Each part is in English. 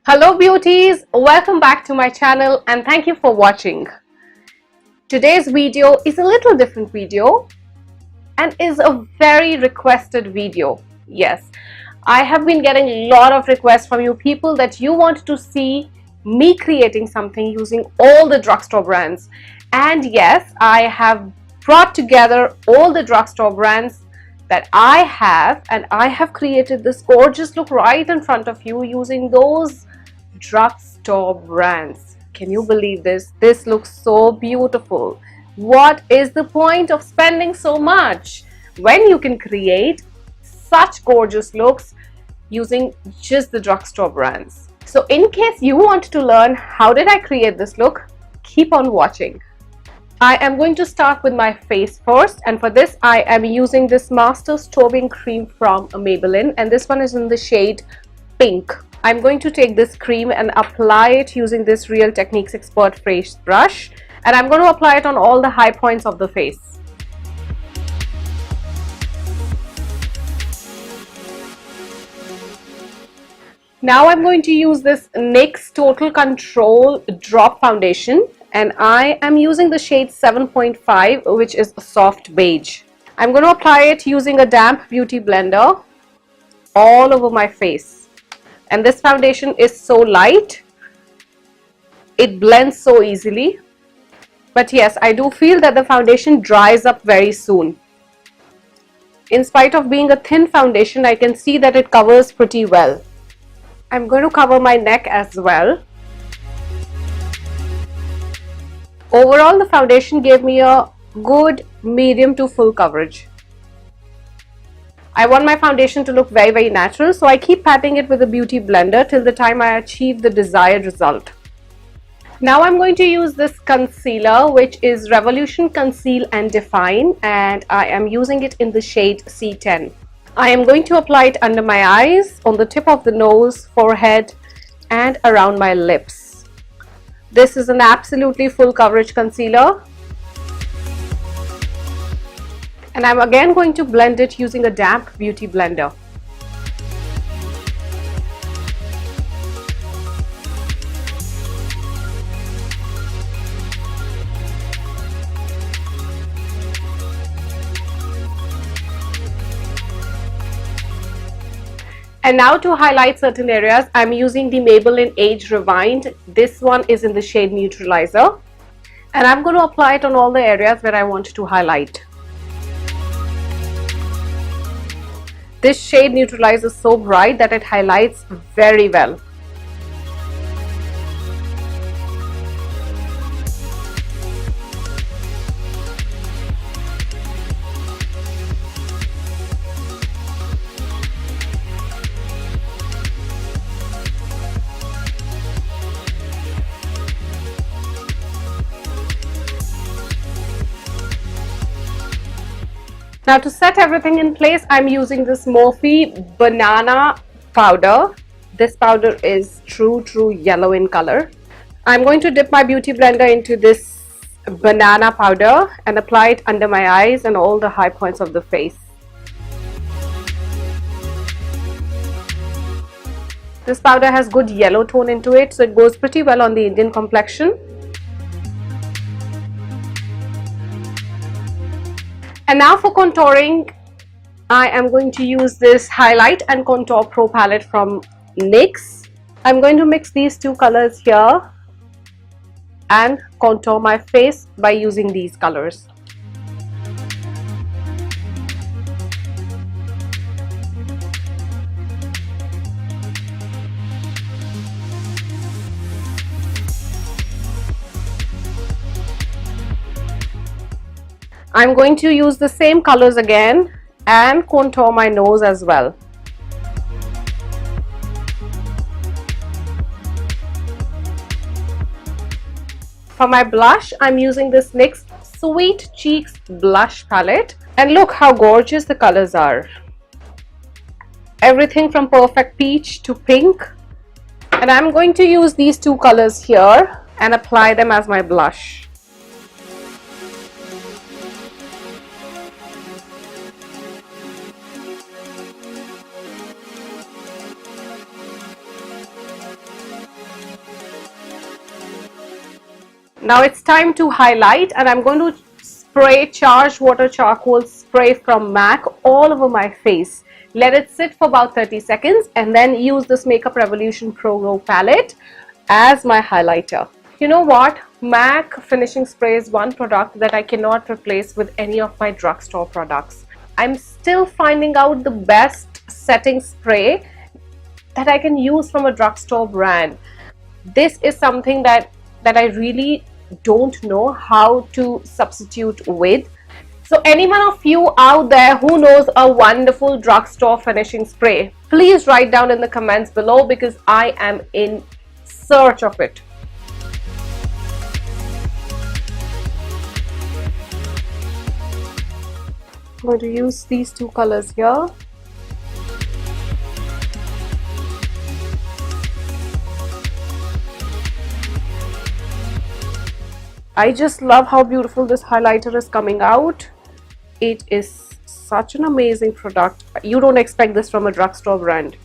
Hello beauties, welcome back to my channel and thank you for watching. Today's video is a little different video and is a very requested video. Yes, I have been getting a lot of requests from you people that you want to see me creating something using all the drugstore brands. And yes, I have brought together all the drugstore brands that I have, and I have created this gorgeous look right in front of you using those drugstore brands. Can you believe this? This looks so beautiful. What is the point of spending so much when you can create such gorgeous looks using just the drugstore brands? So in case you want to learn how did I create this look, keep on watching. I am going to start with my face first, and for this I am using this Master Strobing Cream from Maybelline, and this one is in the shade Pink. I'm going to take this cream and apply it using this Real Techniques Expert Face Brush, and I'm going to apply it on all the high points of the face. Now I'm going to use this NYX Total Control Drop Foundation, and I am using the shade 7.5, which is soft beige. I'm going to apply it using a damp beauty blender all over my face. And this foundation is so light, it blends so easily. But yes, I do feel that the foundation dries up very soon. In spite of being a thin foundation, I can see that it covers pretty well. I'm going to cover my neck as well. Overall, the foundation gave me a good medium to full coverage. I want my foundation to look very natural, so I keep patting it with a beauty blender till the time I achieve the desired result. Now I'm going to use this concealer, which is Revolution Conceal and Define, and I am using it in the shade C10. I am going to apply it under my eyes, on the tip of the nose, forehead, and around my lips. This is an absolutely full coverage concealer. And I'm again going to blend it using a damp beauty blender. And now to highlight certain areas, I'm using the Maybelline Age Rewind. This one is in the shade Neutralizer. And I'm going to apply it on all the areas where I want to highlight. This shade Neutralizer is so bright that it highlights very well. Now to set everything in place, I'm using this Morphe Banana powder. This powder is true yellow in color. I'm going to dip my beauty blender into this banana powder and apply it under my eyes and all the high points of the face. This powder has good yellow tone into it, so it goes pretty well on the Indian complexion. And now for contouring, I am going to use this Highlight and Contour Pro palette from NYX. I'm going to mix these two colors here and contour my face by using these colors. I'm going to use the same colors again and contour my nose as well. For my blush, I'm using this NYX Sweet Cheeks blush palette, and look how gorgeous the colors are. Everything from perfect peach to pink, and I'm going to use these two colors here and apply them as my blush. Now it's time to highlight, and I'm going to spray charged water charcoal spray from MAC all over my face. Let it sit for about 30 seconds and then use this Makeup Revolution Pro Glow palette as my highlighter. You know what? MAC finishing spray is one product that I cannot replace with any of my drugstore products. I'm still finding out the best setting spray that I can use from a drugstore brand. This is something that I really don't know how to substitute with. So any one of you out there who knows a wonderful drugstore finishing spray, please write down in the comments below, because I am in search of it. I'm going to use these two colors here. I just love how beautiful this highlighter is coming out. It is such an amazing product. You don't expect this from a drugstore brand.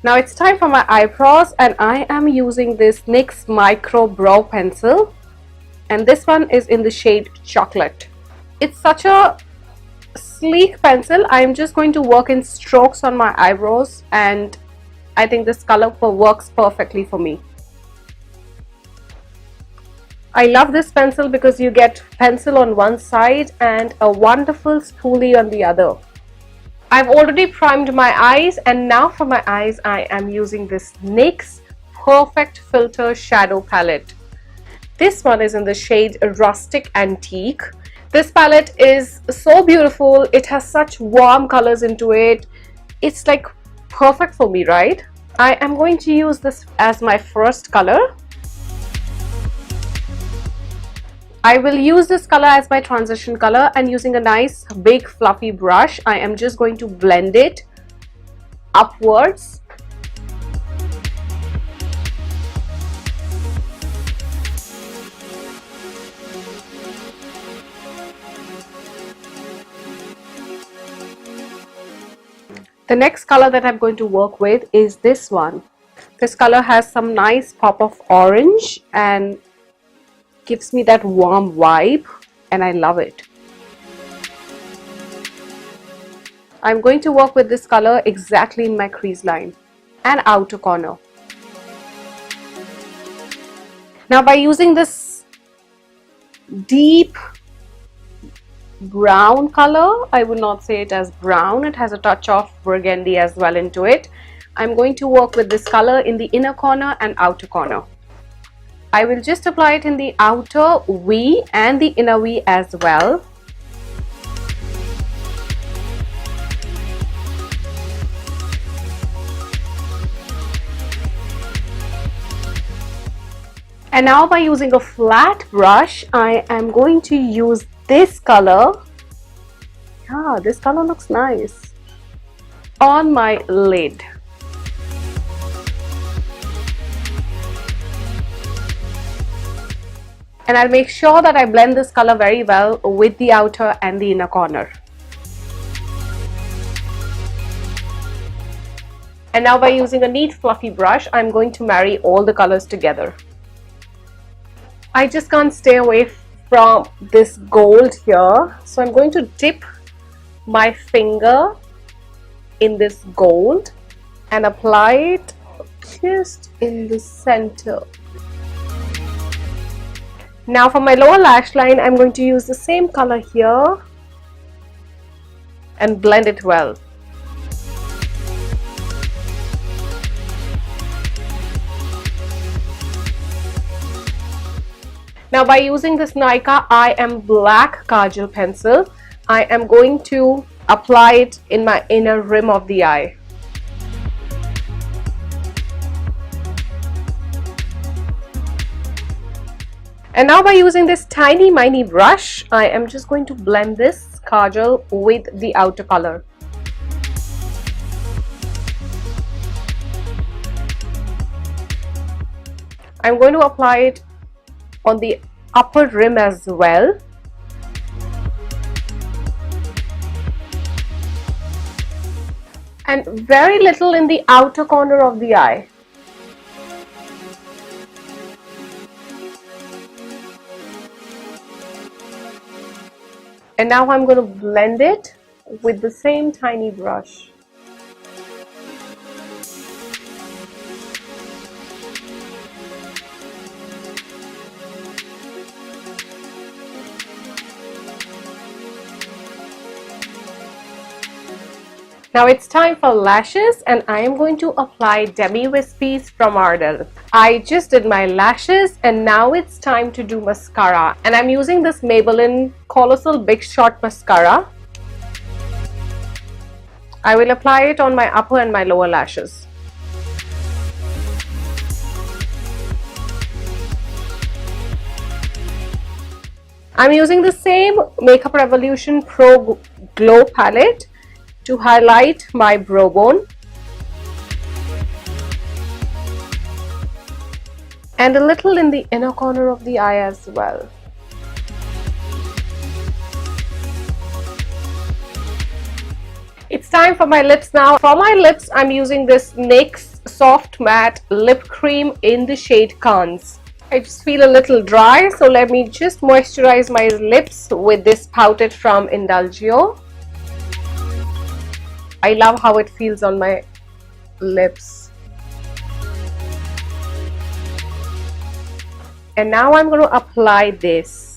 Now it's time for my eyebrows, and I am using this NYX Micro Brow Pencil, and this one is in the shade Chocolate. It's such a sleek pencil. I'm just going to work in strokes on my eyebrows, and I think this color works perfectly for me. I love this pencil because you get pencil on one side and a wonderful spoolie on the other. I've already primed my eyes, and now for my eyes I am using this NYX Perfect Filter Shadow Palette. This one is in the shade Rustic Antique. This palette is so beautiful. It has such warm colors into it. It's like perfect for me, right? I am going to use this as my first color. I will use this color as my transition color, and using a nice big fluffy brush, I am just going to blend it upwards. The next color that I'm going to work with is this one. This color has some nice pop of orange and gives me that warm vibe, and I love it. I'm going to work with this color exactly in my crease line and outer corner. Now by using this deep brown color, I would not say it as brown, it has a touch of burgundy as well into it. I'm going to work with this color in the inner corner and outer corner. I will just apply it in the outer V and the inner V as well. And now by using a flat brush, I am going to use this color. Yeah, this color looks nice on my lid. And I'll make sure that I blend this color very well with the outer and the inner corner. And now by using a neat fluffy brush, I'm going to marry all the colors together. I just can't stay away from this gold here, so I'm going to dip my finger in this gold and apply it just in the center. Now for my lower lash line, I'm going to use the same color here and blend it well. Now by using this Nika I Am Black Kajal pencil, I am going to apply it in my inner rim of the eye. And now by using this tiny mini brush, I am just going to blend this kajal with the outer color. I'm going to apply it on the upper rim as well. and very little in the outer corner of the eye. And now I'm going to blend it with the same tiny brush. Now it's time for lashes, and I am going to apply Demi Wispies from Ardell. I just did my lashes and now it's time to do mascara, and I'm using this Maybelline Colossal Big Shot Mascara. I will apply it on my upper and my lower lashes. I'm using the same Makeup Revolution Pro Glow palette to highlight my brow bone and a little in the inner corner of the eye as well. It's time for my lips now. For my lips, I'm using this NYX Soft Matte Lip Cream in the shade Cannes. I just feel a little dry, so let me just moisturize my lips with this Pouted from Indulgio. I love how it feels on my lips. And now I'm going to apply this.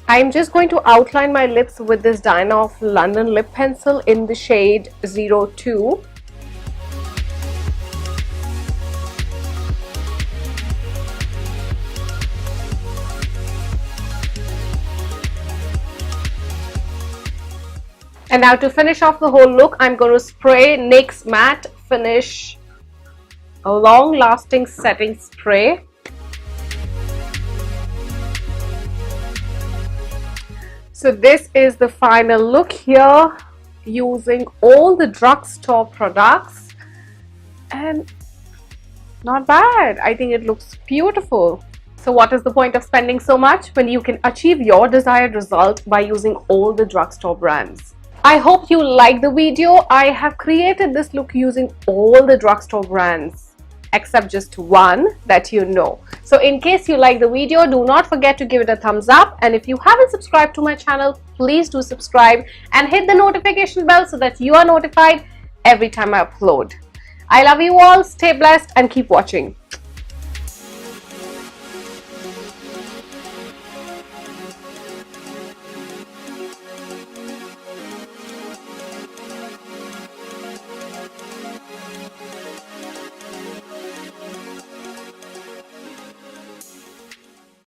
I'm just going to outline my lips with this Diana of London lip pencil in the shade 02. And now to finish off the whole look, I'm going to spray NYX Matte Finish, a long-lasting setting spray. So this is the final look here using all the drugstore products, and not bad. I think it looks beautiful. So what is the point of spending so much when you can achieve your desired result by using all the drugstore brands? I hope you like the video. I have created this look using all the drugstore brands, except just one that you know. So in case you like the video, do not forget to give it a thumbs up, and if you haven't subscribed to my channel, please do subscribe and hit the notification bell so that you are notified every time I upload. I love you all, stay blessed and keep watching.